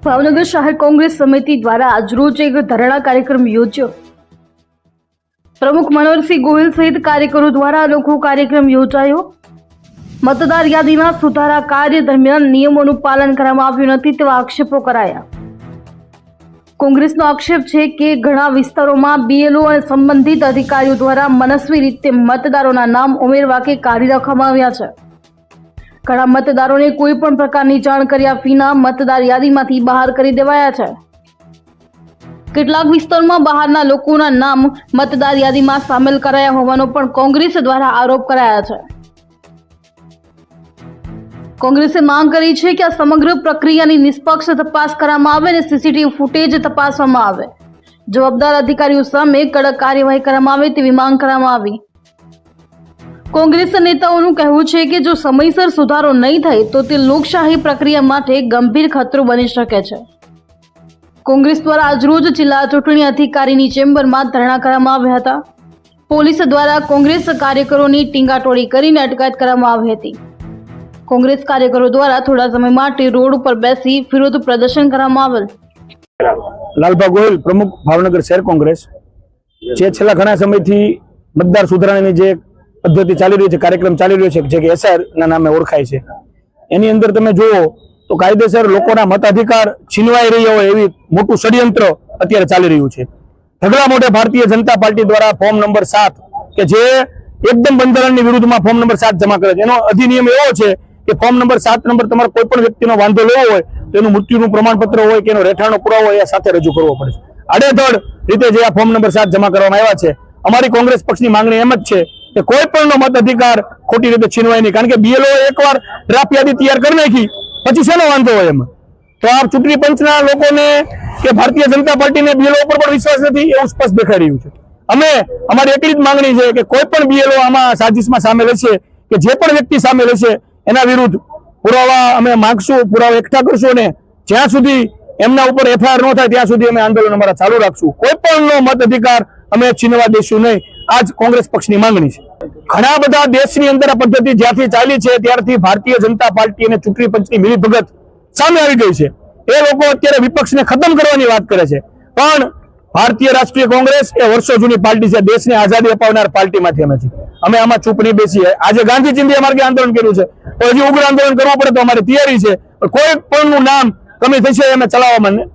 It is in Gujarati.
ભાવનગર શહેર કોંગ્રેસ સમિતિ દ્વારા આજરોજ એક ધરણા કાર્યક્રમ યોજ્યો। પ્રમુખ મનોહરસિંહ ગોહિલ સહિત કાર્યકરો દ્વારા અનોખો કાર્યક્રમ યોજાયો। મતદાર યાદીના સુધારા કાર્ય દરમિયાન નિયમોનું પાલન કરવામાં આવ્યું નથી તેવા આક્ષેપો કરાયા। કોંગ્રેસનો આક્ષેપ છે કે ઘણા વિસ્તારોમાં બીએલઓ અને સંબંધિત અધિકારીઓ દ્વારા મનસ્વી રીતે મતદારોના નામ ઉમેરવા કે કાઢી રાખવામાં આવ્યા છે। ઘણા મતદારોને કોઈ પણ પ્રકારની જાણ કર્યા વિના મતદાર યાદીમાંથી બહાર કરી દેવાયા છે। કેટલાક વિસ્તારોમાં બહારના લોકોના નામ મતદાર યાદીમાં સામેલ કરાયા હોવાનો પણ કોંગ્રેસ દ્વારા આરોપ કરાયા છે। કોંગ્રેસે માંગ કરી છે કે આ સમગ્ર પ્રક્રિયાની નિષ્પક્ષ તપાસ કરવામાં આવે અને સીસીટીવી ફૂટેજ તપાસવામાં આવે। જવાબદાર અધિકારીઓ સામે કડક કાર્યવાહી કરવામાં આવે તેવી માંગ કરવામાં આવી। કોંગ્રેસ નેતાઓનું કહેવું છે કે જો સમયસર સુધારો નહીં થાય તો તે લોકશાહી પ્રક્રિયા માટે ગંભીર ખતરો બની શકે છે। કોંગ્રેસ દ્વારા આજરોજ જિલ્લા ચૂંટણી અધિકારીની ચેમ્બરમાં ધરણા કરવામાં આવ્યા હતા। પોલીસ દ્વારા કોંગ્રેસ કાર્યકરોની ટીંગાટોળી કરીને અટકાયત કરવામાં આવી હતી। કોંગ્રેસ કાર્યકરો દ્વારા થોડા સમય માટે રોડ ઉપર બેસી વિરોધ પ્રદર્શન કરવામાં આવેલ। લાલભા ગોહિલ પ્રમુખ ભાવનગર શહેર કોંગ્રેસ જે છેલ્લા ઘણા સમયથી મતદાર સુધારણાની જે પદ્ધતિ ચાલી રહી છે, કાર્યક્રમ ચાલી રહ્યો છે જે કે એસઆર ના નામે ઓળખાય છે, એની અંદર તમે જુઓ તો કાયદેસર લોકોના મતાધિકાર છીનવાઈ રહ્યા હોય એવી મોટું ષડયંત્ર અત્યારે ચાલી રહ્યું છે। ઢગલા મોઢે ભારતીય જનતા પાર્ટી દ્વારા ફોર્મ નંબર 7 કે જે એકદમ બંધારણની વિરુદ્ધમાં ફોર્મ નંબર 7 જમા કરે છે। એનો અધિનિયમ એવો છે કે ફોર્મ નંબર 7 નંબર તમારે કોઈ પણ વ્યક્તિનો વાંધો લેવો હોય તો એનું મૃત્યુનું પ્રમાણપત્ર હોય કે એનો રહેઠાણનો પુરાવો હોય એ સાથે રજૂ કરવો પડે છે। આડેધડ રીતે જે આ ફોર્મ નંબર 7 જમા કરવામાં આવ્યા છે, અમારી કોંગ્રેસ પક્ષની માંગણી એમ જ છે કે કોઈ પણનો મત અધિકાર ખોટી રીતે છીનવાય નહીં, કારણ કે બીએલઓ એકવાર ડ્રાફ્ટ યાદી તૈયાર કરી નાખી પછી શેનો વાંધો હોય એમાં? તો આ ચૂંટણી પંચના લોકોને કે ભારતીય જનતા પાર્ટીને બીએલઓ ઉપર પણ વિશ્વાસ નથી એવું સ્પષ્ટ દેખાઈ રહ્યું છે। અમે અમારી એટલી જ માંગણી છે કે કોઈ પણ બીએલઓ આમાં સાજિશમાં સામેલ હશે કે જે પણ વ્યક્તિ સામેલ હશે એના વિરુદ્ધ પુરાવા અમે માંગશું, પુરાવા એકઠા કરશું અને જ્યાં સુધી એમના ઉપર એફઆઈઆર ન થાય ત્યાં સુધી અમે આંદોલન અમારા ચાલુ રાખશું। કોઈ પણનો મત અધિકાર અમે છીનવા દઈશું નહીં, આજ કોંગ્રેસ પક્ષની માંગણી છે। ઘણા બધા દેશની અંદર આ પદ્ધતિ જ્યાંથી ચાલી છે ત્યારથી ભારતીય જનતા પાર્ટી અને ચૂંટણી પંચની મિલીભગત સામે આવી ગઈ છે। એ લોકો અત્યારે વિપક્ષને ખતમ કરવાની વાત કરે છે, પણ ભારતીય રાષ્ટ્રીય કોંગ્રેસ એ વર્ષો જૂની પાર્ટી છે, દેશને આઝાદી અપાવનાર પાર્ટીમાંથી અમે છીએ। અમે આમાં ચૂપ નહીં બેસીએ। આજે ગાંધી ચિંધ્યા માર્ગે આંદોલન કર્યું છે, તો હજી ઉગ્ર આંદોલન કરવું પડે તો અમારી તૈયારી છે, કોઈ પણનું નામ કમી થશે અમે ચલાવવામાં નહીં।